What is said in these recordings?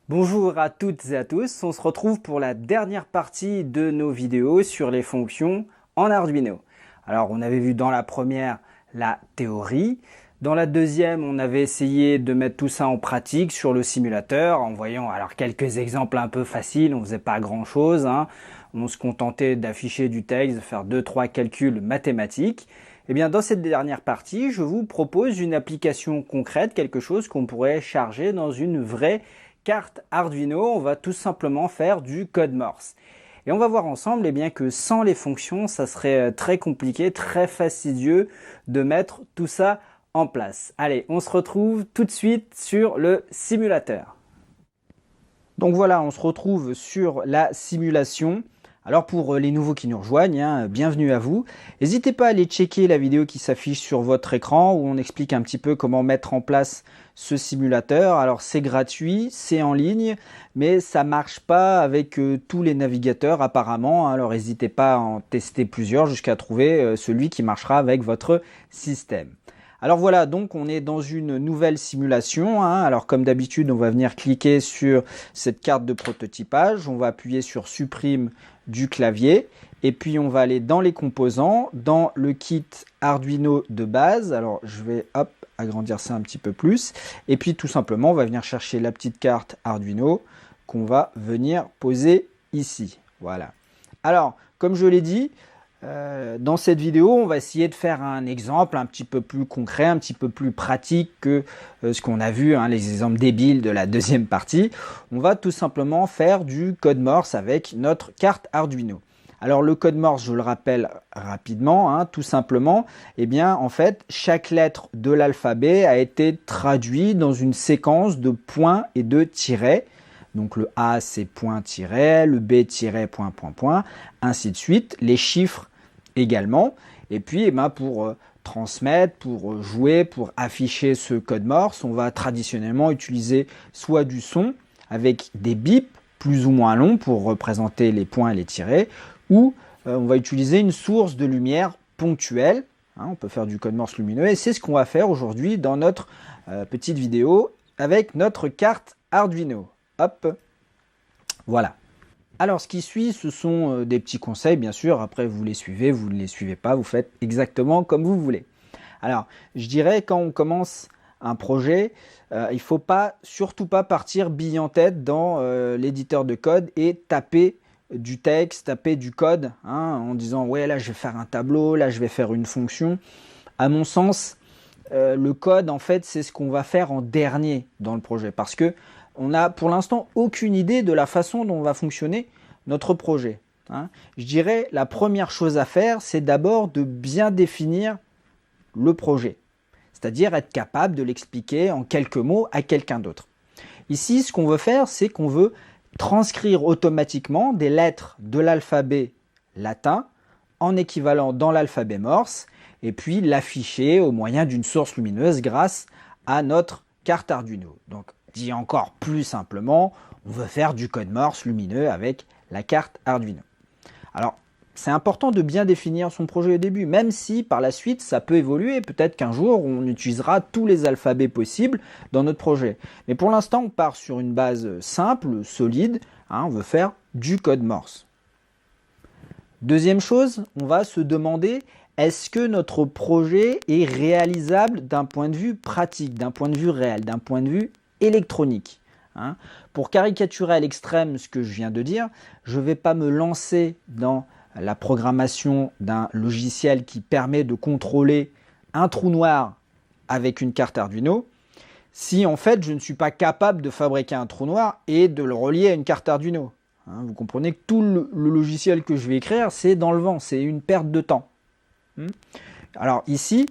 Bonjour à toutes et à tous, on se retrouve pour la dernière partie de nos vidéos sur les fonctions en Arduino. Alors on avait vu dans la première la théorie, dans la deuxième on avait essayé de mettre tout ça en pratique sur le simulateur en voyant alors quelques exemples un peu faciles, on faisait pas grand chose, on se contentait d'afficher du texte, de faire 2-3 calculs mathématiques. Eh bien, dans cette dernière partie, je vous propose une application concrète, quelque chose qu'on pourrait charger dans une vraie carte Arduino. On va tout simplement faire du code Morse. Et on va voir ensemble bien, que sans les fonctions, ça serait très compliqué, très fastidieux de mettre tout ça en place. Allez, on se retrouve tout de suite sur le simulateur. Donc voilà, on se retrouve sur la simulation. Alors pour les nouveaux qui nous rejoignent, bienvenue à vous. N'hésitez pas à aller checker la vidéo qui s'affiche sur votre écran où on explique un petit peu comment mettre en place ce simulateur. Alors c'est gratuit, c'est en ligne, mais ça marche pas avec tous les navigateurs apparemment. Alors n'hésitez pas à en tester plusieurs jusqu'à trouver celui qui marchera avec votre système. Alors voilà, donc on est dans une nouvelle simulation. Alors comme d'habitude, on va venir cliquer sur cette carte de prototypage. On va appuyer sur supprime du clavier. Et puis on va aller dans les composants, dans le kit Arduino de base. Alors je vais agrandir ça un petit peu plus. Et puis tout simplement, on va venir chercher la petite carte Arduino qu'on va venir poser ici. Voilà. Alors, comme je l'ai dit, dans cette vidéo, on va essayer de faire un exemple un petit peu plus concret, un petit peu plus pratique que ce qu'on a vu, les exemples débiles de la deuxième partie. On va tout simplement faire du code Morse avec notre carte Arduino. Alors le code Morse, je le rappelle rapidement, tout simplement, en fait, chaque lettre de l'alphabet a été traduite dans une séquence de points et de tirets. Donc le A c'est point tiret, le B tiret point point point, ainsi de suite. Les chiffres également. Et puis pour transmettre, pour jouer, pour afficher ce code Morse, on va traditionnellement utiliser soit du son avec des bips plus ou moins longs pour représenter les points et les tirets, ou on va utiliser une source de lumière ponctuelle. On peut faire du code Morse lumineux et c'est ce qu'on va faire aujourd'hui dans notre petite vidéo avec notre carte Arduino. Hop, voilà. Alors ce qui suit, ce sont des petits conseils, bien sûr. Après, vous les suivez, vous ne les suivez pas, vous faites exactement comme vous voulez. Alors, je dirais quand on commence un projet, il ne faut surtout pas partir bille en tête dans l'éditeur de code et taper du texte, taper du code, en disant ouais là je vais faire un tableau, là je vais faire une fonction. À mon sens, le code en fait c'est ce qu'on va faire en dernier dans le projet parce que on n'a pour l'instant aucune idée de la façon dont va fonctionner notre projet. Je dirais la première chose à faire, c'est d'abord de bien définir le projet. C'est-à-dire être capable de l'expliquer en quelques mots à quelqu'un d'autre. Ici, ce qu'on veut faire, c'est qu'on veut transcrire automatiquement des lettres de l'alphabet latin en équivalent dans l'alphabet Morse et puis l'afficher au moyen d'une source lumineuse grâce à notre carte Arduino. Donc, dit encore plus simplement, on veut faire du code Morse lumineux avec la carte Arduino. Alors, c'est important de bien définir son projet au début, même si par la suite ça peut évoluer. Peut-être qu'un jour on utilisera tous les alphabets possibles dans notre projet. Mais pour l'instant, on part sur une base simple, solide. On veut faire du code Morse. Deuxième chose, on va se demander est-ce que notre projet est réalisable d'un point de vue pratique, d'un point de vue réel, d'un point de vue électronique. Pour caricaturer à l'extrême ce que je viens de dire, je ne vais pas me lancer dans la programmation d'un logiciel qui permet de contrôler un trou noir avec une carte Arduino si en fait je ne suis pas capable de fabriquer un trou noir et de le relier à une carte Arduino. Vous comprenez que tout le logiciel que je vais écrire, c'est dans le vent, c'est une perte de temps. Alors ici,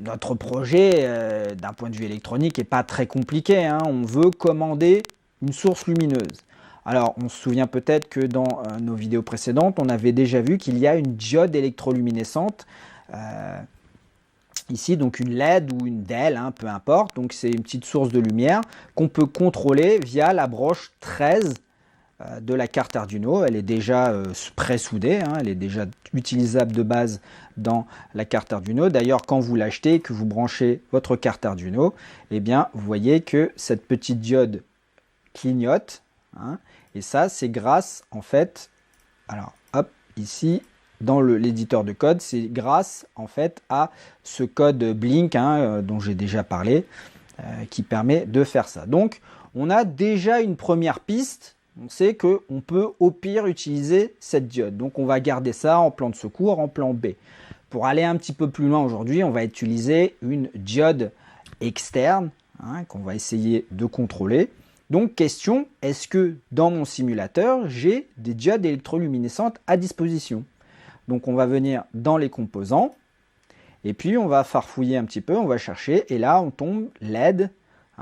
notre projet, d'un point de vue électronique, n'est pas très compliqué. On veut commander une source lumineuse. Alors, on se souvient peut-être que dans nos vidéos précédentes, on avait déjà vu qu'il y a une diode électroluminescente. Ici, donc une LED ou une DEL, peu importe. Donc, c'est une petite source de lumière qu'on peut contrôler via la broche 13 de la carte Arduino. Elle est déjà pré-soudée, elle est déjà utilisable de base dans la carte Arduino. D'ailleurs, quand vous l'achetez et que vous branchez votre carte Arduino, vous voyez que cette petite diode clignotent. Hein, et ça, c'est grâce, en fait, alors hop, ici, dans l'éditeur de code, c'est grâce, en fait, à ce code Blink, hein, dont j'ai déjà parlé, qui permet de faire ça. Donc, on a déjà une première piste. On sait qu'on peut au pire utiliser cette diode. Donc on va garder ça en plan de secours, en plan B. Pour aller un petit peu plus loin aujourd'hui, on va utiliser une diode externe hein, qu'on va essayer de contrôler. Donc question, est-ce que dans mon simulateur, j'ai des diodes électroluminescentes à disposition? Donc on va venir dans les composants et puis on va farfouiller un petit peu, on va chercher et là on tombe LED.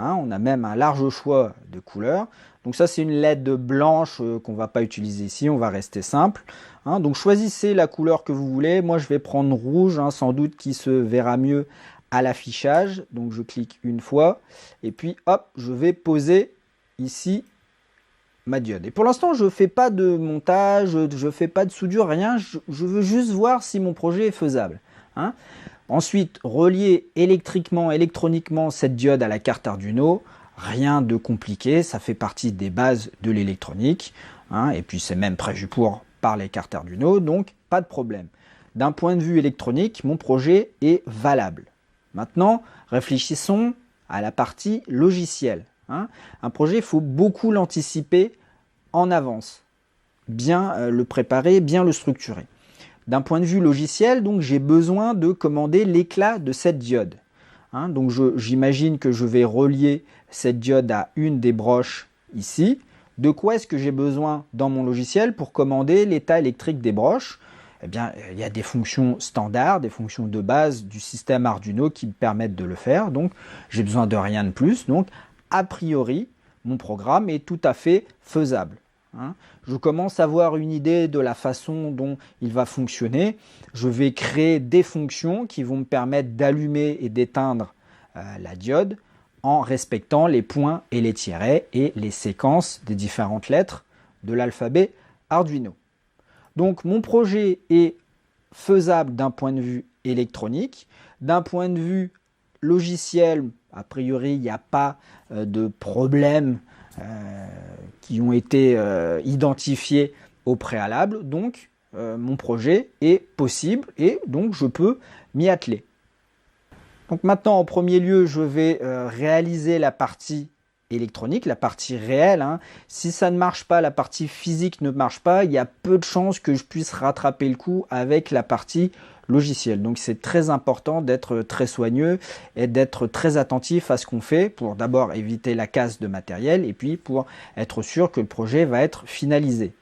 Hein, on a même un large choix de couleurs. Donc ça c'est une LED blanche qu'on ne va pas utiliser ici, on va rester simple. Hein, donc choisissez la couleur que vous voulez. Moi je vais prendre rouge, hein, sans doute qui se verra mieux à l'affichage. Donc je clique une fois et puis hop, je vais poser ici ma diode. Et pour l'instant je ne fais pas de montage, je ne fais pas de soudure, rien. Je veux juste voir si mon projet est faisable. Hein. Ensuite, relier électroniquement cette diode à la carte Arduino, rien de compliqué, ça fait partie des bases de l'électronique, hein, et puis c'est même prévu par les cartes Arduino, donc pas de problème. D'un point de vue électronique, mon projet est valable. Maintenant, réfléchissons à la partie logicielle. Hein. Un projet, il faut beaucoup l'anticiper en avance, bien le préparer, bien le structurer. D'un point de vue logiciel, donc j'ai besoin de commander l'éclat de cette diode. Hein, donc j'imagine que je vais relier cette diode à une des broches ici. De quoi est-ce que j'ai besoin dans mon logiciel pour commander l'état électrique des broches? Eh bien, il y a des fonctions standards, des fonctions de base du système Arduino qui me permettent de le faire. Donc, j'ai besoin de rien de plus. Donc, a priori, mon programme est tout à fait faisable. Hein. Je commence à avoir une idée de la façon dont il va fonctionner. Je vais créer des fonctions qui vont me permettre d'allumer et d'éteindre la diode en respectant les points et les tirets et les séquences des différentes lettres de l'alphabet Arduino. Donc mon projet est faisable d'un point de vue électronique. D'un point de vue logiciel, a priori, il n'y a pas de problème qui ont été identifiés au préalable. Donc, mon projet est possible et donc je peux m'y atteler. Donc maintenant, en premier lieu, je vais réaliser la partie électronique, la partie réelle. Hein. Si ça ne marche pas, la partie physique ne marche pas, il y a peu de chances que je puisse rattraper le coup avec la partie logicielle. Donc c'est très important d'être très soigneux et d'être très attentif à ce qu'on fait pour d'abord éviter la casse de matériel et puis pour être sûr que le projet va être finalisé.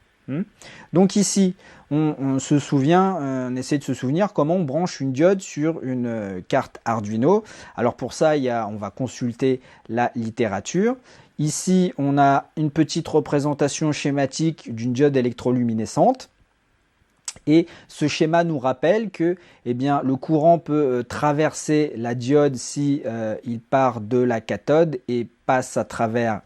Donc ici, on se souvient, on essaie de se souvenir comment on branche une diode sur une carte Arduino. Alors pour ça, on va consulter la littérature. Ici, on a une petite représentation schématique d'une diode électroluminescente. Et ce schéma nous rappelle que eh bien, le courant peut traverser la diode si il part de la cathode et passe à travers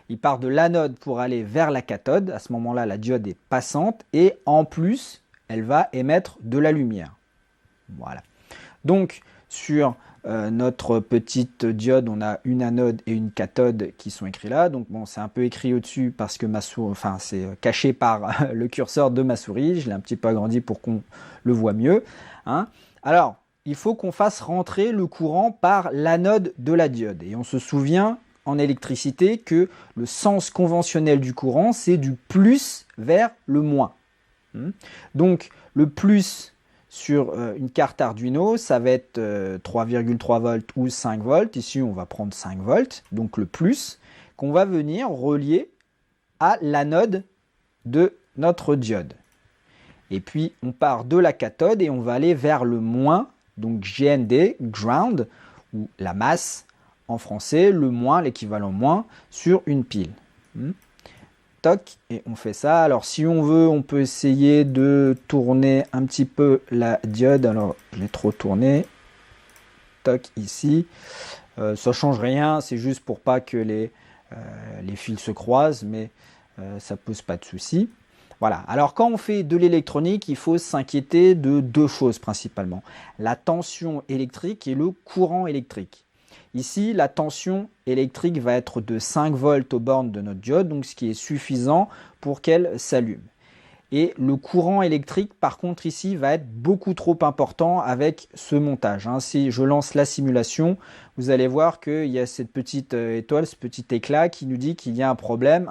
il part de l'anode pour aller vers la cathode. À ce moment-là, la diode est passante et en plus, elle va émettre de la lumière. Voilà. Donc, sur notre petite diode, on a une anode et une cathode qui sont écrits là. Donc, bon, c'est un peu écrit au-dessus parce que c'est caché par le curseur de ma souris. Je l'ai un petit peu agrandi pour qu'on le voit mieux. Hein. Alors, il faut qu'on fasse rentrer le courant par l'anode de la diode. Et on se souvient en électricité que le sens conventionnel du courant, c'est du plus vers le moins. Donc, le plus sur une carte Arduino, ça va être 3,3 volts ou 5 volts. Ici, on va prendre 5 volts, donc le plus, qu'on va venir relier à l'anode de notre diode. Et puis, on part de la cathode et on va aller vers le moins, donc GND, ground, ou la masse, en français, le moins, l'équivalent moins, sur une pile. Toc, et on fait ça. Alors si on veut, on peut essayer de tourner un petit peu la diode. Alors je l'ai trop tourné. Toc, ici. Ça change rien, c'est juste pour pas que les fils se croisent, mais ça pose pas de souci. Voilà. Alors quand on fait de l'électronique, il faut s'inquiéter de deux choses principalement. La tension électrique et le courant électrique. Ici, la tension électrique va être de 5 volts aux bornes de notre diode, donc ce qui est suffisant pour qu'elle s'allume. Et le courant électrique, par contre, ici, va être beaucoup trop important avec ce montage. Si je lance la simulation, vous allez voir qu'il y a cette petite étoile, ce petit éclat qui nous dit qu'il y a un problème.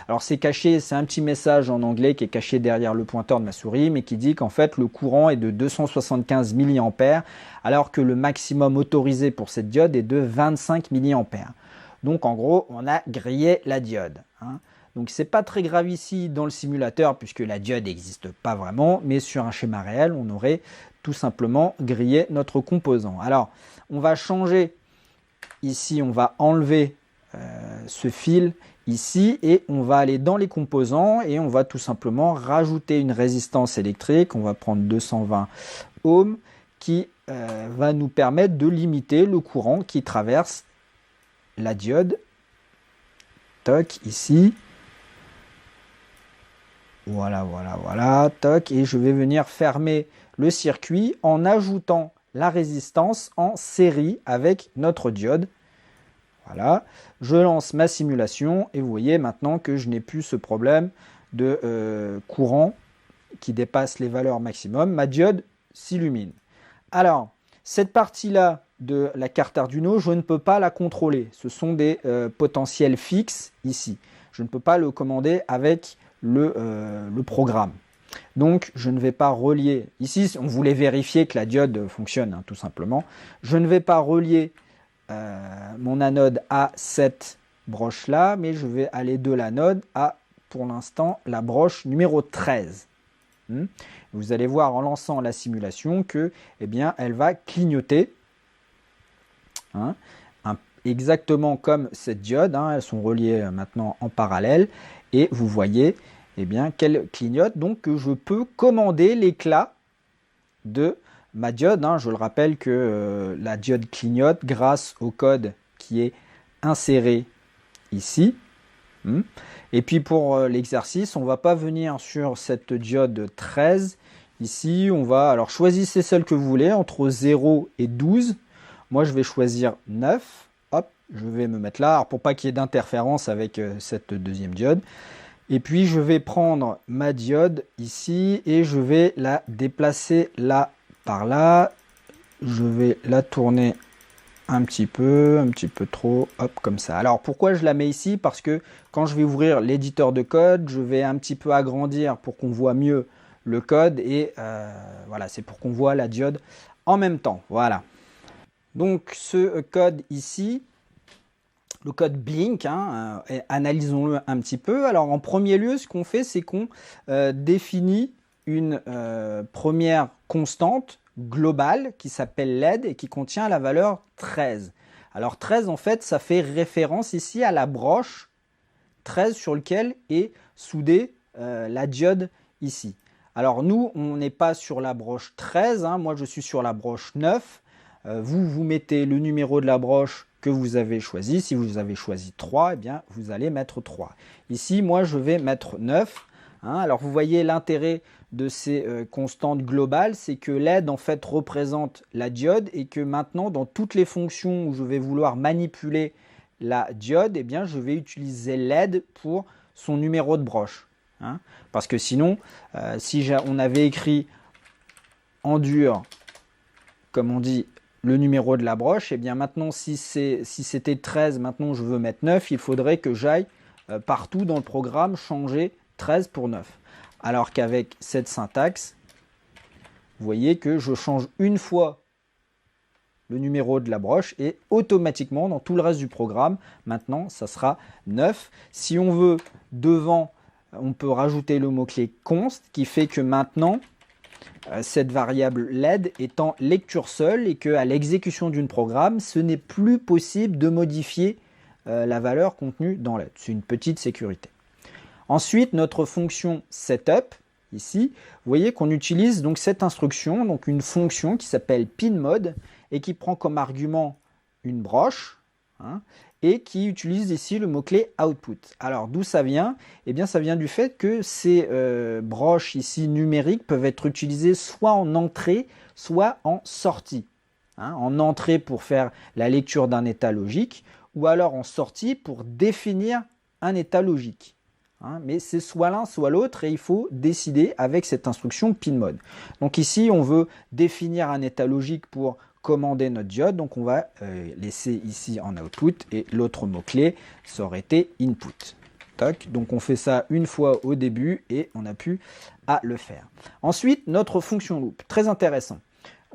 Alors c'est caché, c'est un petit message en anglais qui est caché derrière le pointeur de ma souris, mais qui dit qu'en fait le courant est de 275 mA, alors que le maximum autorisé pour cette diode est de 25 mA. Donc en gros, on a grillé la diode. Donc c'est pas très grave ici dans le simulateur puisque la diode n'existe pas vraiment, mais sur un schéma réel, on aurait tout simplement grillé notre composant. Alors on va changer, ici on va enlever ce fil ici et on va aller dans les composants et on va tout simplement rajouter une résistance électrique. On va prendre 220 ohms qui va nous permettre de limiter le courant qui traverse la diode. Toc, ici. Voilà, toc, et je vais venir fermer le circuit en ajoutant la résistance en série avec notre diode. Voilà, je lance ma simulation et vous voyez maintenant que je n'ai plus ce problème de courant qui dépasse les valeurs maximum. Ma diode s'illumine. Alors, cette partie-là de la carte Arduino, je ne peux pas la contrôler. Ce sont des potentiels fixes ici. Je ne peux pas le commander avec le programme. Donc je ne vais pas relier, ici on voulait vérifier que la diode fonctionne tout simplement, je ne vais pas relier mon anode à cette broche là, mais je vais aller de l'anode à pour l'instant la broche numéro 13. Vous allez voir en lançant la simulation que elle va clignoter exactement comme cette diode, elles sont reliées maintenant en parallèle et vous voyez qu'elle clignote, donc que je peux commander l'éclat de ma diode. Je le rappelle que la diode clignote grâce au code qui est inséré ici. Et puis pour l'exercice, on ne va pas venir sur cette diode 13. Ici, on va, alors choisissez celle que vous voulez, entre 0 et 12. Moi, je vais choisir 9. Hop, je vais me mettre là, alors pour pas qu'il y ait d'interférence avec cette deuxième diode. Et puis je vais prendre ma diode ici et je vais la déplacer là par là. Je vais la tourner un petit peu trop, hop, comme ça. Alors pourquoi je la mets ici? Parce que quand je vais ouvrir l'éditeur de code, je vais un petit peu agrandir pour qu'on voit mieux le code et voilà, c'est pour qu'on voit la diode en même temps. Voilà. Donc ce code ici, le code Blink, analysons-le un petit peu. Alors en premier lieu, ce qu'on fait, c'est qu'on définit une première constante globale qui s'appelle LED et qui contient la valeur 13. Alors 13, en fait, ça fait référence ici à la broche 13 sur laquelle est soudée la diode ici. Alors nous, on n'est pas sur la broche 13, moi je suis sur la broche 9. Vous mettez le numéro de la broche que vous avez choisi. Si vous avez choisi 3, vous allez mettre 3. Ici, moi, je vais mettre 9. Alors, vous voyez l'intérêt de ces constantes globales, c'est que LED, en fait, représente la diode et que maintenant, dans toutes les fonctions où je vais vouloir manipuler la diode, je vais utiliser LED pour son numéro de broche. Parce que sinon, si on avait écrit en dur, comme on dit, le numéro de la broche, maintenant si c'était 13, maintenant je veux mettre 9, il faudrait que j'aille partout dans le programme changer 13 pour 9. Alors qu'avec cette syntaxe, vous voyez que je change une fois le numéro de la broche et automatiquement dans tout le reste du programme, maintenant ça sera 9. Si on veut devant, on peut rajouter le mot-clé const qui fait que maintenant, cette variable LED est en lecture seule et qu'à l'exécution d'un programme, ce n'est plus possible de modifier la valeur contenue dans LED. C'est une petite sécurité. Ensuite, notre fonction setup, ici, vous voyez qu'on utilise donc cette instruction, donc une fonction qui s'appelle pinMode et qui prend comme argument une broche et qui utilise ici le mot-clé output. Alors d'où ça vient? Ça vient du fait que ces broches ici numériques peuvent être utilisées soit en entrée, soit en sortie. hein, en entrée pour faire la lecture d'un état logique, ou alors en sortie pour définir un état logique. Hein, mais c'est soit l'un, soit l'autre, et il faut décider avec cette instruction pinMode. Donc ici, on veut définir un état logique pour commander notre diode, donc on va laisser ici en output, et l'autre mot-clé, ça aurait été input. Toc. Donc on fait ça une fois au début, et on n'a plus à le faire. Ensuite, notre fonction loop, très intéressant.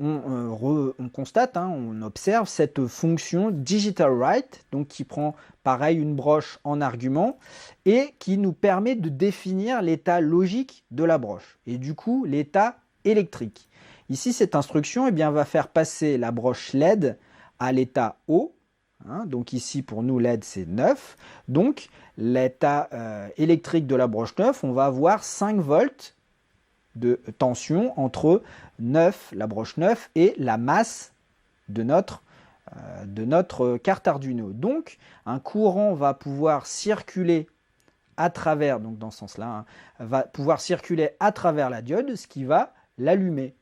On constate, hein, on observe cette fonction digital write, donc qui prend pareil une broche en argument et qui nous permet de définir l'état logique de la broche et du coup l'état électrique. Ici, cette instruction eh bien, va faire passer la broche LED à l'état haut. Hein, donc ici pour nous LED c'est 9. Donc l'état électrique de la broche 9, on va avoir 5 volts de tension entre 9, la broche 9 et la masse de notre carte Arduino. Donc un courant va pouvoir circuler à travers, donc dans ce sens-là, hein, va pouvoir circuler à travers la diode, ce qui va l'allumer.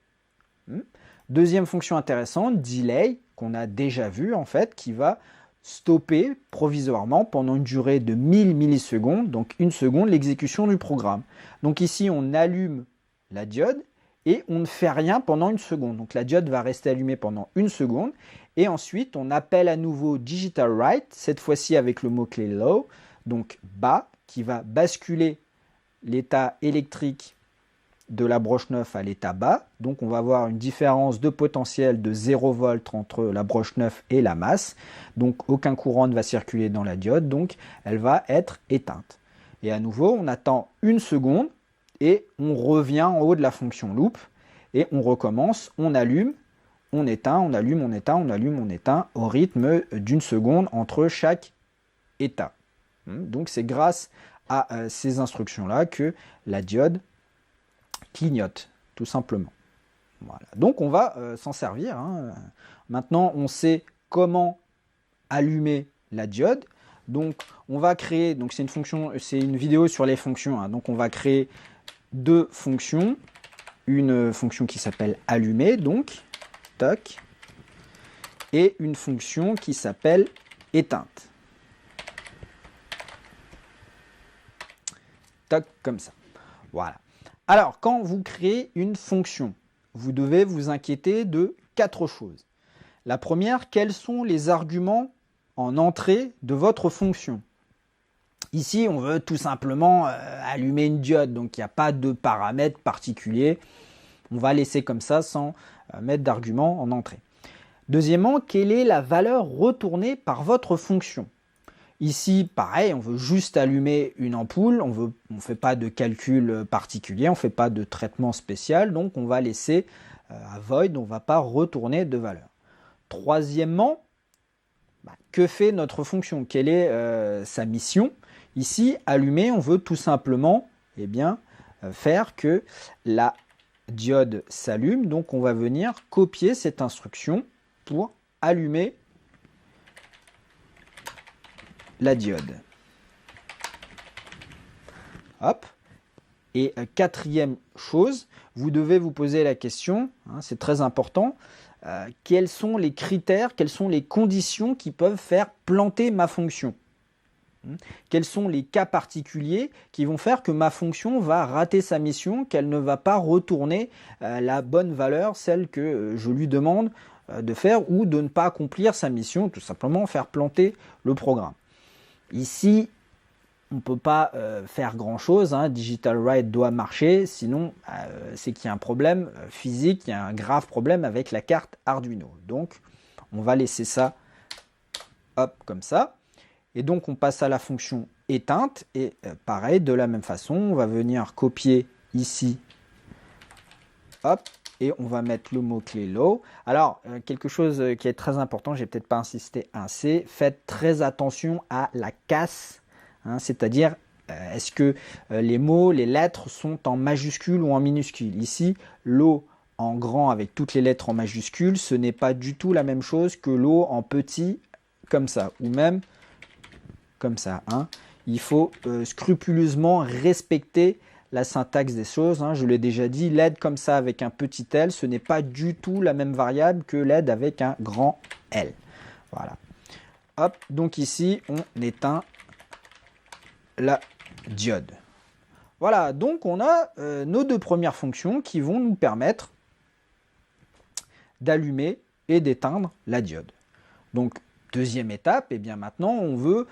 Deuxième fonction intéressante, delay, qu'on a déjà vu en fait, qui va stopper provisoirement pendant une durée de 1000 millisecondes, donc une seconde, l'exécution du programme. Donc ici on allume la diode et on ne fait rien pendant une seconde. Donc la diode va rester allumée pendant une seconde et ensuite on appelle à nouveau digital write, cette fois-ci avec le mot-clé low, donc bas, qui va basculer l'état électrique de la broche 9 à l'état bas. Donc on va avoir une différence de potentiel de 0 volts entre la broche 9 et la masse. Donc aucun courant ne va circuler dans la diode, donc elle va être éteinte. Et à nouveau, on attend une seconde et on revient en haut de la fonction loop et on recommence, on allume, on éteint, on allume, on éteint, on allume, on éteint au rythme d'une seconde entre chaque état. Donc c'est grâce à ces instructions-là que la diode clignote, tout simplement. Voilà. Donc on va s'en servir. Hein. Maintenant, on sait comment allumer la diode. Donc on va créer, donc c'est une fonction, c'est une vidéo sur les fonctions. Hein. Donc on va créer deux fonctions, une fonction qui s'appelle allumer, donc toc, et une fonction qui s'appelle éteinte. Toc, comme ça. Voilà. Alors, quand vous créez une fonction, vous devez vous inquiéter de 4 choses. La première, quels sont les arguments en entrée de votre fonction? Ici, on veut tout simplement allumer une diode, donc il n'y a pas de paramètres particuliers. On va laisser comme ça sans mettre d'argument en entrée. Deuxièmement, quelle est la valeur retournée par votre fonction? Ici, pareil, on veut juste allumer une ampoule, on ne fait pas de calcul particulier, on ne fait pas de traitement spécial, donc on va laisser à void, on ne va pas retourner de valeur. Troisièmement, que fait notre fonction? Quelle est sa mission? Ici, allumer, on veut tout simplement faire que la diode s'allume. Donc, on va venir copier cette instruction pour allumer la diode. Hop. Et quatrième chose, vous devez vous poser la question, hein, c'est très important, quels sont les critères, quelles sont les conditions qui peuvent faire planter ma fonction? Quels sont les cas particuliers qui vont faire que ma fonction va rater sa mission, qu'elle ne va pas retourner la bonne valeur, celle que je lui demande de faire, ou de ne pas accomplir sa mission, tout simplement faire planter le programme. Ici, on ne peut pas faire grand-chose, hein. Digital write doit marcher, sinon c'est qu'il y a un problème physique, il y a un grave problème avec la carte Arduino. Donc, on va laisser ça, hop, comme ça. Et donc, on passe à la fonction éteinte. Et pareil, de la même façon, on va venir copier ici, hop, et on va mettre le mot-clé low. Alors, quelque chose qui est très important, j'ai peut-être pas insisté assez, faites très attention à la casse, hein, c'est-à-dire, est-ce que les mots, les lettres sont en majuscule ou en minuscule? Ici, low en grand avec toutes les lettres en majuscule, ce n'est pas du tout la même chose que low en petit, comme ça, ou même comme ça. Hein. Il faut scrupuleusement respecter la syntaxe des choses. Hein. Je l'ai déjà dit, LED comme ça avec un petit L, ce n'est pas du tout la même variable que LED avec un grand L. Voilà. Hop, donc ici, on éteint la diode. Voilà, donc on a nos deux premières fonctions qui vont nous permettre d'allumer et d'éteindre la diode. Donc, deuxième étape, et bien maintenant, on veut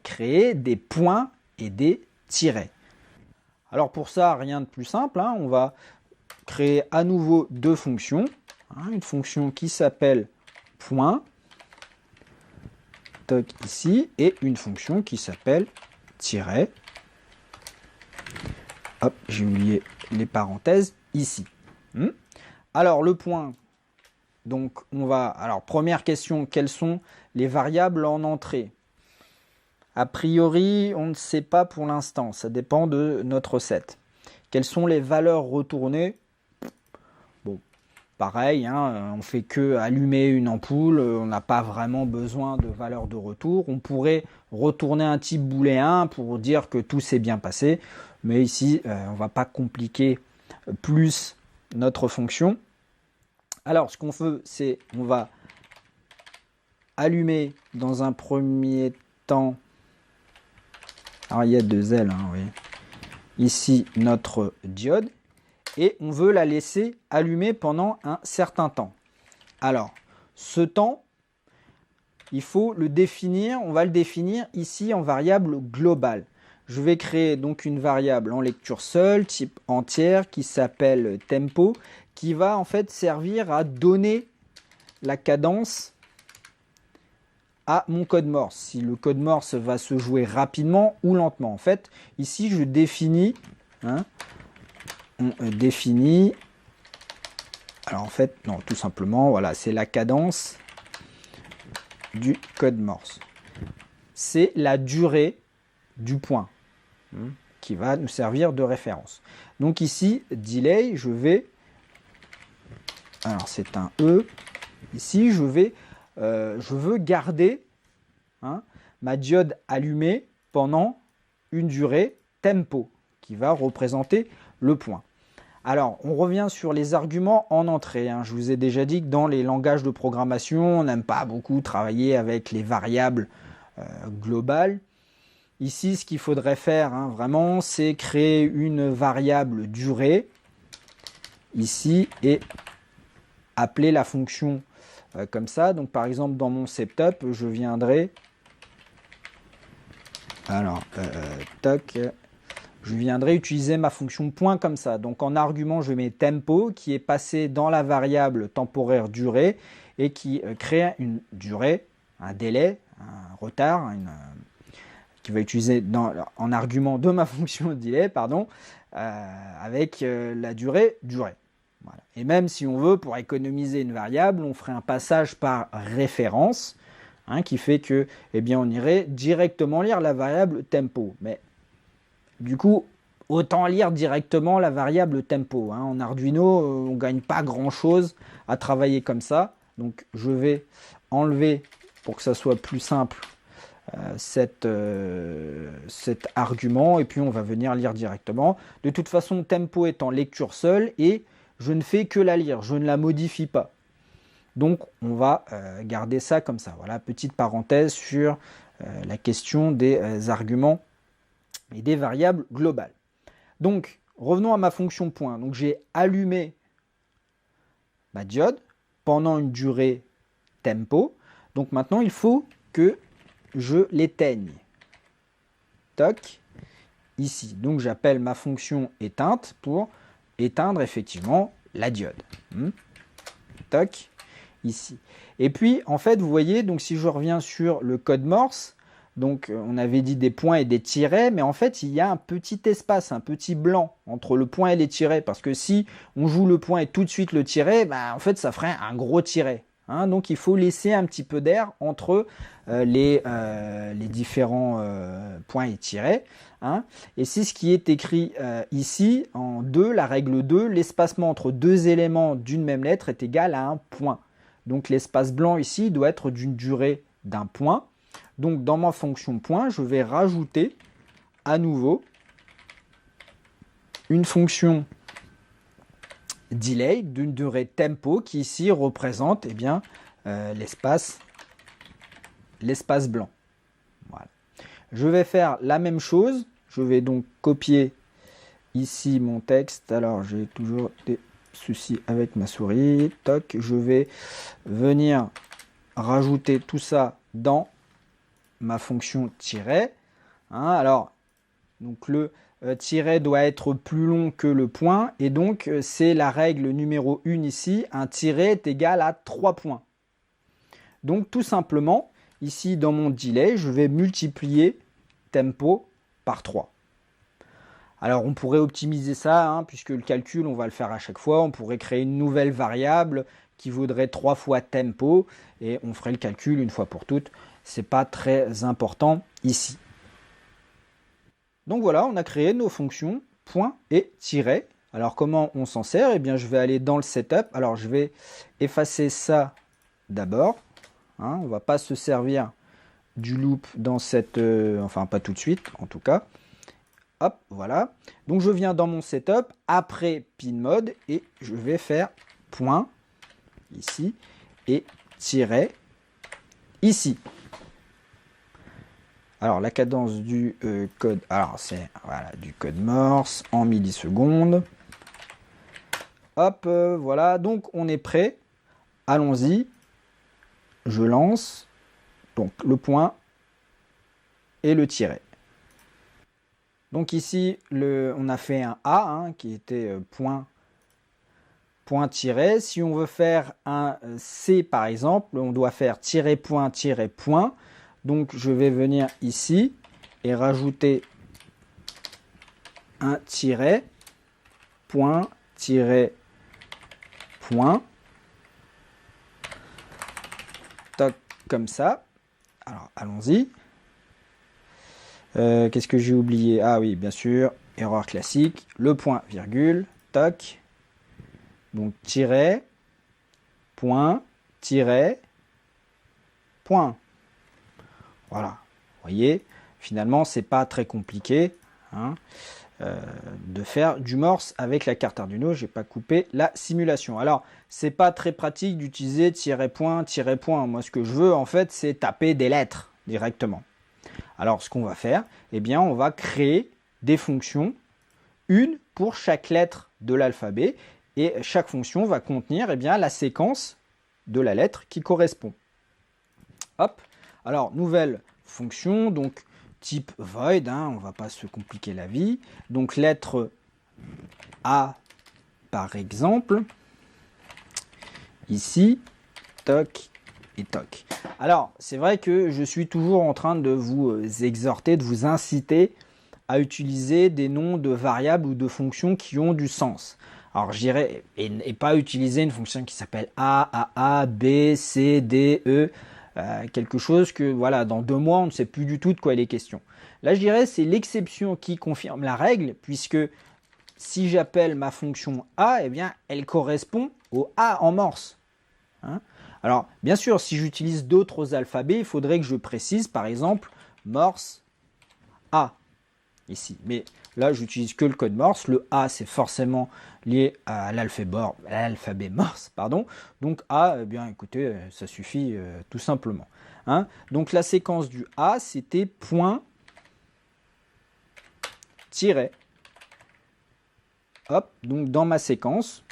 créer des points et des tirets. Alors pour ça, rien de plus simple, hein, on va créer à nouveau deux fonctions. Hein, une fonction qui s'appelle point, ici, et une fonction qui s'appelle tiret. Hop, j'ai oublié les parenthèses ici. Alors le point, donc on va, alors première question, quelles sont les variables en entrée? A priori, on ne sait pas pour l'instant, ça dépend de notre set. Quelles sont les valeurs retournées? Bon, pareil, hein, on fait que allumer une ampoule, on n'a pas vraiment besoin de valeur de retour. On pourrait retourner un type booléen pour dire que tout s'est bien passé, mais ici, on ne va pas compliquer plus notre fonction. Alors, ce qu'on fait, c'est on va allumer dans un premier temps. Alors, il y a deux L, hein, oui. Ici, notre diode. Et on veut la laisser allumer pendant un certain temps. Alors, ce temps, il faut le définir. On va le définir ici en variable globale. Je vais créer donc une variable en lecture seule, type entière, qui s'appelle tempo, qui va en fait servir à donner la cadence à mon code morse. Si le code morse va se jouer rapidement ou lentement. En fait, ici, je définis, hein, on définit, alors en fait, non, tout simplement, voilà, c'est la cadence du code morse. C'est la durée du point qui va nous servir de référence. Donc ici, delay, je vais, alors c'est un E, ici, je veux garder, hein, ma diode allumée pendant une durée tempo qui va représenter le point. Alors, on revient sur les arguments en entrée. Hein. Je vous ai déjà dit que dans les langages de programmation, on n'aime pas beaucoup travailler avec les variables globales. Ici, ce qu'il faudrait faire, hein, vraiment, c'est créer une variable durée, ici, et appeler la fonction comme ça. Donc, par exemple, dans mon setup, je viendrai... Alors, je viendrai utiliser ma fonction point comme ça. Donc en argument, je mets tempo qui est passé dans la variable temporaire durée et qui crée une durée, un délai, un retard, qui va utiliser en argument de ma fonction delay, pardon, avec la durée. Voilà. Et même si on veut, pour économiser une variable, on ferait un passage par référence, hein, qui fait que, eh bien, on irait directement lire la variable tempo. Mais du coup, autant lire directement la variable tempo. Hein. En Arduino, on ne gagne pas grand-chose à travailler comme ça. Donc, je vais enlever, pour que ça soit plus simple, cet argument. Et puis, on va venir lire directement. De toute façon, tempo est en lecture seule et je ne fais que la lire. Je ne la modifie pas. Donc, on va garder ça comme ça. Voilà, petite parenthèse sur la question des arguments et des variables globales. Donc, revenons à ma fonction point. Donc, j'ai allumé ma diode pendant une durée tempo. Donc, maintenant, il faut que je l'éteigne. Toc, ici. Donc, j'appelle ma fonction éteinte pour éteindre effectivement la diode. Toc, ici. Et puis, en fait, vous voyez, donc si je reviens sur le code Morse, donc on avait dit des points et des tirets, mais en fait il y a un petit espace, un petit blanc entre le point et les tirets, parce que si on joue le point et tout de suite le tiret, en fait ça ferait un gros tiret. Hein, donc il faut laisser un petit peu d'air entre les différents points et tirets. Hein, et c'est ce qui est écrit ici en 2, la règle 2, l'espacement entre deux éléments d'une même lettre est égal à un point. Donc l'espace blanc ici doit être d'une durée d'un point. Donc dans ma fonction point, je vais rajouter à nouveau une fonction delay d'une durée tempo qui ici représente eh bien, l'espace blanc. Voilà. Je vais faire la même chose. Je vais donc copier ici mon texte. Alors j'ai toujours des soucis avec ma souris. Toc, je vais venir rajouter tout ça dans ma fonction tiret. Hein, alors, donc le tiret doit être plus long que le point, et donc c'est la règle numéro 1 ici, un tiret est égal à 3 points. Donc tout simplement, ici dans mon delay, je vais multiplier tempo par 3. Alors on pourrait optimiser ça, hein, puisque le calcul on va le faire à chaque fois, on pourrait créer une nouvelle variable qui vaudrait 3 fois tempo, et on ferait le calcul une fois pour toutes, c'est pas très important ici. Donc voilà, on a créé nos fonctions point et tiret. Alors comment on s'en sert? Eh bien je vais aller dans le setup. Alors je vais effacer ça d'abord. Hein, on ne va pas se servir du loop dans cette... enfin pas tout de suite en tout cas. Hop, voilà. Donc je viens dans mon setup, après pin mode, et je vais faire point ici et tiret ici. Alors la cadence du code, alors c'est voilà, du code Morse en millisecondes. Hop, voilà, donc on est prêt. Allons-y. Je lance donc le point et le tiret. Donc ici, on a fait un A hein, qui était point tiret. Si on veut faire un C par exemple, on doit faire tiret point. Donc je vais venir ici et rajouter un tiret, point. Toc, comme ça. Alors allons-y. Qu'est-ce que j'ai oublié? Ah oui, bien sûr, erreur classique. Le point, virgule, toc. Donc tiret, point. Voilà, vous voyez, finalement, c'est pas très compliqué hein, de faire du Morse avec la carte Arduino. J'ai pas coupé la simulation. Alors, c'est pas très pratique d'utiliser tiret-point. Moi, ce que je veux, en fait, c'est taper des lettres directement. Alors, ce qu'on va faire, eh bien, on va créer des fonctions, une pour chaque lettre de l'alphabet, et chaque fonction va contenir eh bien, la séquence de la lettre qui correspond. Hop. Alors, nouvelle fonction, donc type void, hein, on ne va pas se compliquer la vie. Donc, lettre A, par exemple, ici, toc et toc. Alors, c'est vrai que je suis toujours en train de vous exhorter, de vous inciter à utiliser des noms de variables ou de fonctions qui ont du sens. Alors, je dirais, et pas utiliser une fonction qui s'appelle A, B, C, D, E, quelque chose que, voilà, dans 2 mois, on ne sait plus du tout de quoi il est question. Là, je dirais, c'est l'exception qui confirme la règle, puisque si j'appelle ma fonction A, eh bien, elle correspond au A en Morse. Hein? Alors, bien sûr, si j'utilise d'autres alphabets, il faudrait que je précise, par exemple, Morse A, ici. Mais là, j'utilise que le code Morse. Le A, c'est forcément lié à l'alphabet Morse, pardon. Donc A, eh bien, écoutez, ça suffit tout simplement. Hein? Donc la séquence du A, c'était point, tiret. Hop, donc dans ma séquence,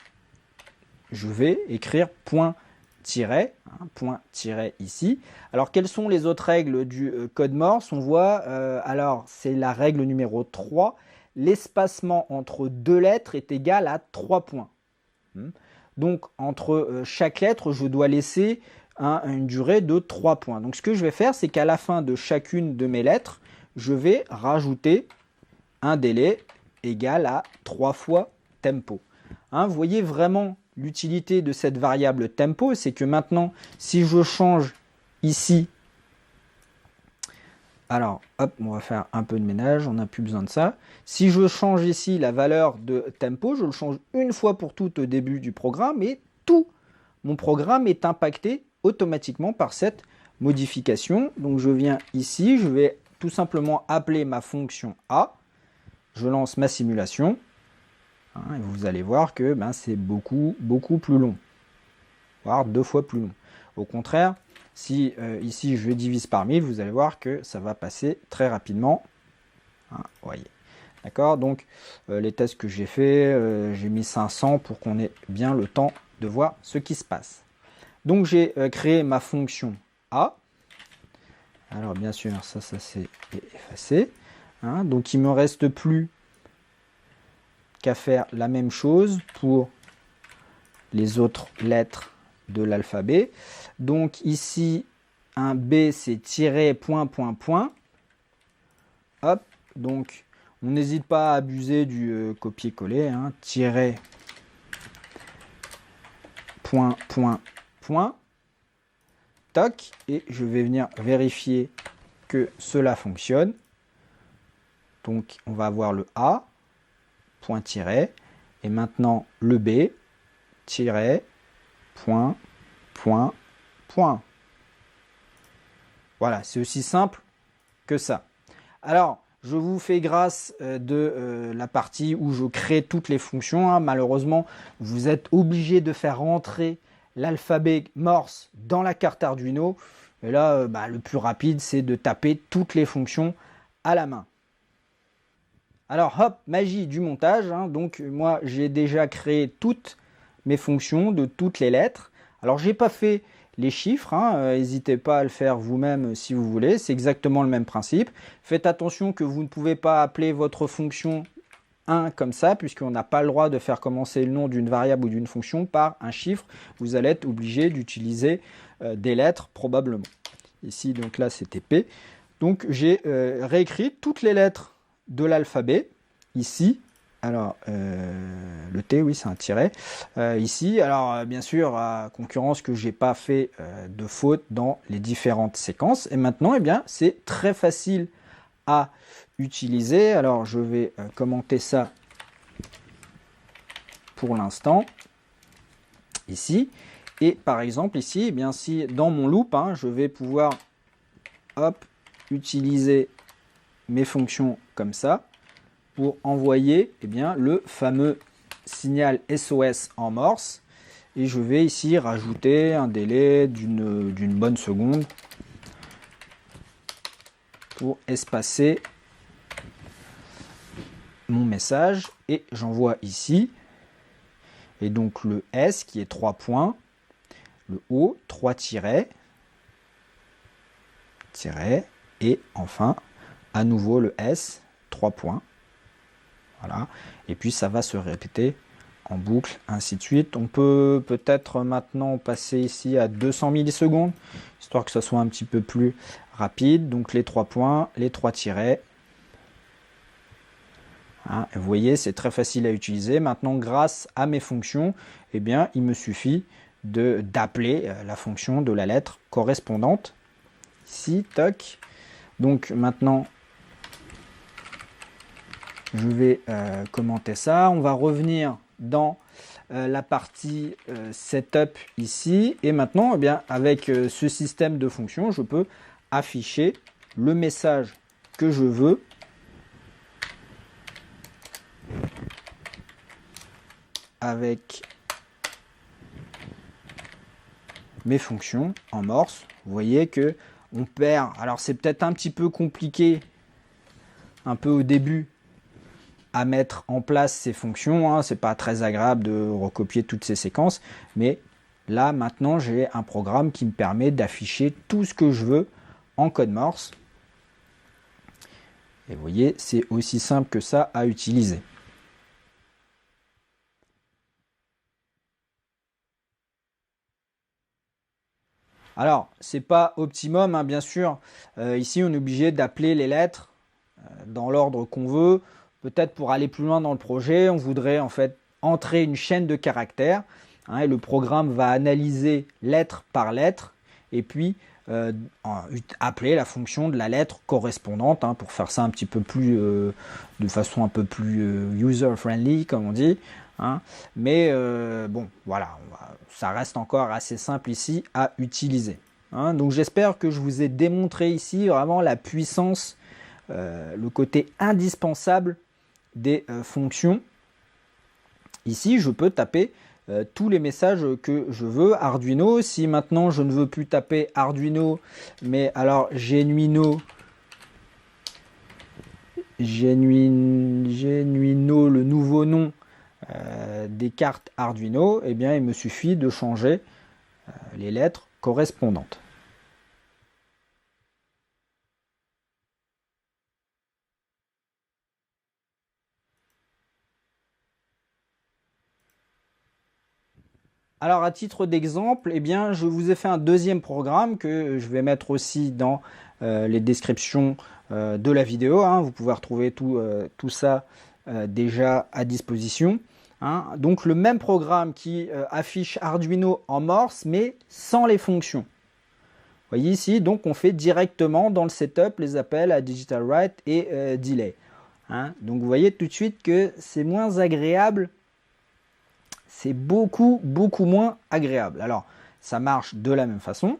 je vais écrire point, tiret, hein, point, tiret ici. Alors, quelles sont les autres règles du code Morse? On voit, alors, c'est la règle numéro 3. L'espacement entre 2 lettres est égal à 3 points. Donc, entre chaque lettre, je dois laisser une durée de 3 points. Donc, ce que je vais faire, c'est qu'à la fin de chacune de mes lettres, je vais rajouter un délai égal à 3 fois tempo. Hein, vous voyez vraiment l'utilité de cette variable tempo, c'est que maintenant, si je change ici, alors, hop, on va faire un peu de ménage, on n'a plus besoin de ça. Si je change ici la valeur de tempo, je le change une fois pour toutes au début du programme et tout mon programme est impacté automatiquement par cette modification. Donc, je viens ici, je vais tout simplement appeler ma fonction A, je lance ma simulation. Et vous allez voir que c'est beaucoup plus long, voire 2 fois plus long. Au contraire, si ici je divise par 1000, vous allez voir que ça va passer très rapidement. Vous voyez. D'accord, donc les tests que j'ai fait, j'ai mis 500 pour qu'on ait bien le temps de voir ce qui se passe. Donc j'ai créé ma fonction A. Alors bien sûr, ça c'est effacé. Donc il ne me reste plus qu'à faire la même chose pour les autres lettres de l'alphabet. Donc ici, un B, c'est tiret, point, point, point. Hop, donc on n'hésite pas à abuser du copier-coller. Tiret, point, point, point. Toc, et je vais venir vérifier que cela fonctionne. Donc on va avoir le A, point, tiret, et maintenant le B, tiret, point, point, point. Voilà, c'est aussi simple que ça. Alors, je vous fais grâce de la partie où je crée toutes les fonctions. Malheureusement, vous êtes obligé de faire rentrer l'alphabet Morse dans la carte Arduino. Et là, le plus rapide, c'est de taper toutes les fonctions à la main. Alors, hop, magie du montage. Donc, moi, j'ai déjà créé toutes mes fonctions de toutes les lettres. Alors, j'ai pas fait les chiffres, n'hésitez pas à le faire vous-même si vous voulez, c'est exactement le même principe. Faites attention que vous ne pouvez pas appeler votre fonction 1 comme ça, puisqu'on n'a pas le droit de faire commencer le nom d'une variable ou d'une fonction par un chiffre. Vous allez être obligé d'utiliser des lettres probablement. Ici, donc là, c'était P. Donc, j'ai réécrit toutes les lettres de l'alphabet, ici. Alors, le T, oui, c'est un tiret. Ici, alors bien sûr, à concurrence que j'ai pas fait de faute dans les différentes séquences. Et maintenant, c'est très facile à utiliser. Alors, je vais commenter ça pour l'instant, ici. Et par exemple, ici, si dans mon loop, je vais pouvoir, hop, utiliser mes fonctions comme ça, pour envoyer le fameux signal SOS en morse. Et je vais ici rajouter un délai d'une bonne seconde pour espacer mon message. Et j'envoie ici. Et donc le S qui est 3 points, le O 3 tirets, et enfin à nouveau le S 3 points. Voilà. Et puis ça va se répéter en boucle, ainsi de suite. On peut peut-être maintenant passer ici à 200 millisecondes, histoire que ça soit un petit peu plus rapide. Donc les 3 points, les 3 tirets. Vous voyez, c'est très facile à utiliser. Maintenant, grâce à mes fonctions, il me suffit d'appeler la fonction de la lettre correspondante. Ici, toc. Donc maintenant, je vais commenter ça. On va revenir dans la partie setup ici. Et maintenant, avec ce système de fonctions, je peux afficher le message que je veux avec mes fonctions en morse. Vous voyez que on perd. Alors c'est peut-être un petit peu compliqué un peu au début à mettre en place ces fonctions, c'est pas très agréable de recopier toutes ces séquences, mais là maintenant j'ai un programme qui me permet d'afficher tout ce que je veux en code morse. Et vous voyez, c'est aussi simple que ça à utiliser. Alors, c'est pas optimum, bien sûr. Ici, on est obligé d'appeler les lettres dans l'ordre qu'on veut. Peut-être pour aller plus loin dans le projet, on voudrait en fait entrer une chaîne de caractères. Et le programme va analyser lettre par lettre et puis appeler la fonction de la lettre correspondante pour faire ça un petit peu plus de façon un peu plus user-friendly, comme on dit. Mais bon, voilà, ça reste encore assez simple ici à utiliser. Donc j'espère que je vous ai démontré ici vraiment la puissance, le côté indispensable des fonctions Ici, je peux taper tous les messages que je veux. Arduino, si maintenant je ne veux plus taper Arduino, mais alors Genuino, le nouveau nom des cartes Arduino, eh bien il me suffit de changer les lettres correspondantes. Alors à titre d'exemple, eh bien, je vous ai fait un deuxième programme que je vais mettre aussi dans les descriptions de la vidéo. Hein. Vous pouvez retrouver tout ça déjà à disposition. Hein. Donc le même programme qui affiche Arduino en Morse mais sans les fonctions. Vous voyez ici, donc on fait directement dans le setup les appels à digital write et delay. Hein. Donc vous voyez tout de suite que c'est moins agréable. C'est beaucoup moins agréable. Alors, ça marche de la même façon.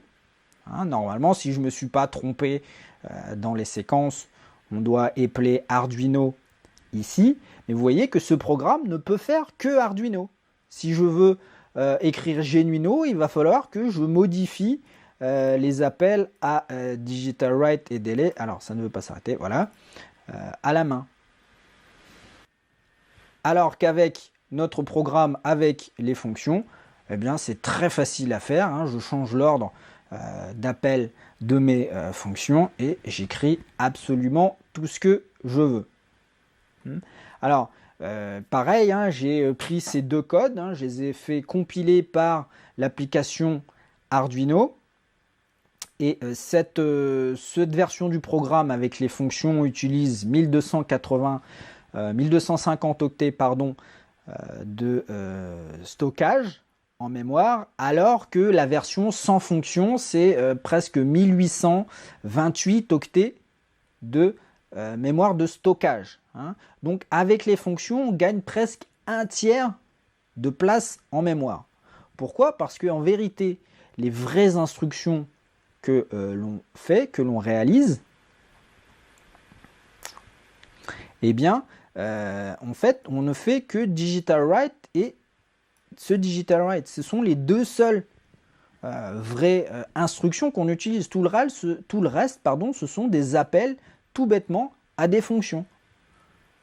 Hein, normalement, si je ne me suis pas trompé dans les séquences, on doit épeler Arduino ici. Mais vous voyez que ce programme ne peut faire que Arduino. Si je veux écrire Genuino, il va falloir que je modifie les appels à digital write et delay. Alors, ça ne veut pas s'arrêter, voilà, à la main. Alors qu'avec notre programme avec les fonctions, eh bien c'est très facile à faire. Hein. Je change l'ordre d'appel de mes fonctions et j'écris absolument tout ce que je veux. Alors, pareil, hein, j'ai pris ces deux codes, hein, je les ai fait compiler par l'application Arduino. Et cette version du programme avec les fonctions utilise 1250 octets de stockage en mémoire, alors que la version sans fonction, c'est presque 1828 octets de mémoire de stockage. Hein. Donc avec les fonctions, on gagne presque un tiers de place en mémoire. Pourquoi? Parce qu'en vérité, les vraies instructions que l'on fait, que l'on réalise, eh bien, en fait, on ne fait que digital write et ce digital write. Ce sont les deux seules vraies instructions qu'on utilise. Tout le reste, ce sont des appels tout bêtement à des fonctions.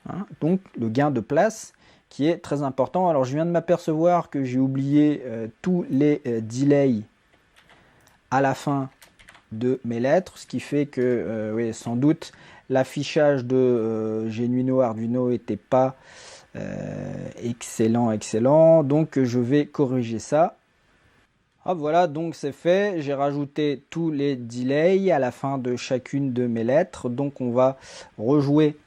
Hein, donc, le gain de place qui est très important. Alors, je viens de m'apercevoir que j'ai oublié tous les delays à la fin de mes lettres, ce qui fait que, oui, sans doute, l'affichage de Genuino Arduino n'était pas excellent, donc je vais corriger ça. Ah, voilà, donc c'est fait, j'ai rajouté tous les delays à la fin de chacune de mes lettres, donc on va rejouer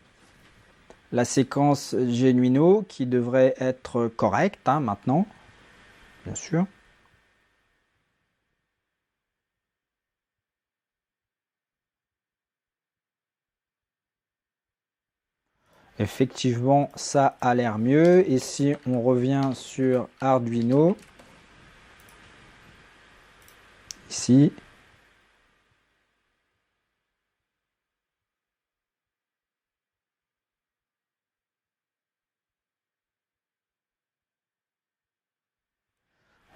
la séquence Genuino qui devrait être correcte hein, maintenant, bien sûr. Effectivement, ça a l'air mieux. Et si on revient sur Arduino, ici,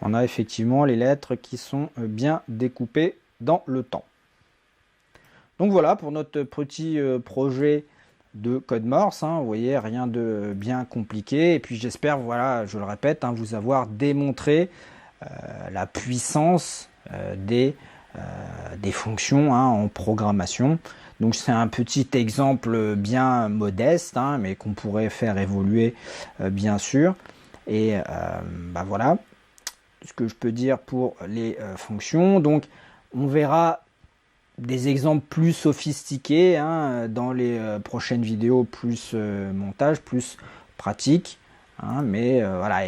on a effectivement les lettres qui sont bien découpées dans le temps. Donc voilà pour notre petit projet de code Morse, hein, vous voyez, rien de bien compliqué. Et puis j'espère, voilà, je le répète, hein, vous avoir démontré la puissance des fonctions hein, en programmation. Donc c'est un petit exemple bien modeste, hein, mais qu'on pourrait faire évoluer bien sûr. Et bah voilà ce que je peux dire pour les fonctions. Donc on verra des exemples plus sophistiqués hein, dans les prochaines vidéos, plus montage, plus pratique. Hein, mais voilà,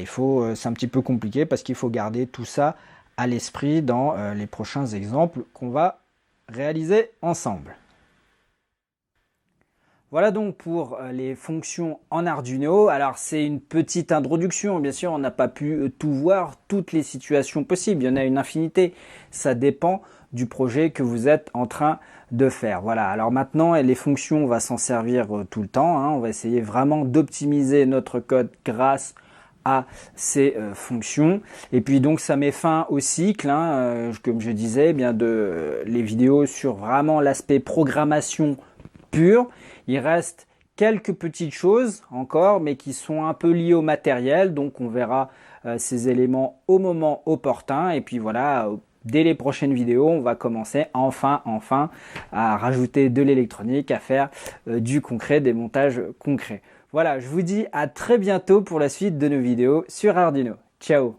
c'est un petit peu compliqué parce qu'il faut garder tout ça à l'esprit dans les prochains exemples qu'on va réaliser ensemble. Voilà donc pour les fonctions en Arduino. Alors c'est une petite introduction, bien sûr, on n'a pas pu tout voir, toutes les situations possibles, il y en a une infinité. Ça dépend du projet que vous êtes en train de faire. Voilà, alors maintenant les fonctions, on va s'en servir tout le temps. Hein. On va essayer vraiment d'optimiser notre code grâce à ces fonctions. Et puis donc ça met fin au cycle, hein, comme je disais, les vidéos sur vraiment l'aspect programmation pure. Il reste quelques petites choses encore, mais qui sont un peu liées au matériel. Donc on verra ces éléments au moment opportun. Et puis voilà, dès les prochaines vidéos, on va commencer enfin à rajouter de l'électronique, à faire du concret, des montages concrets. Voilà, je vous dis à très bientôt pour la suite de nos vidéos sur Arduino. Ciao!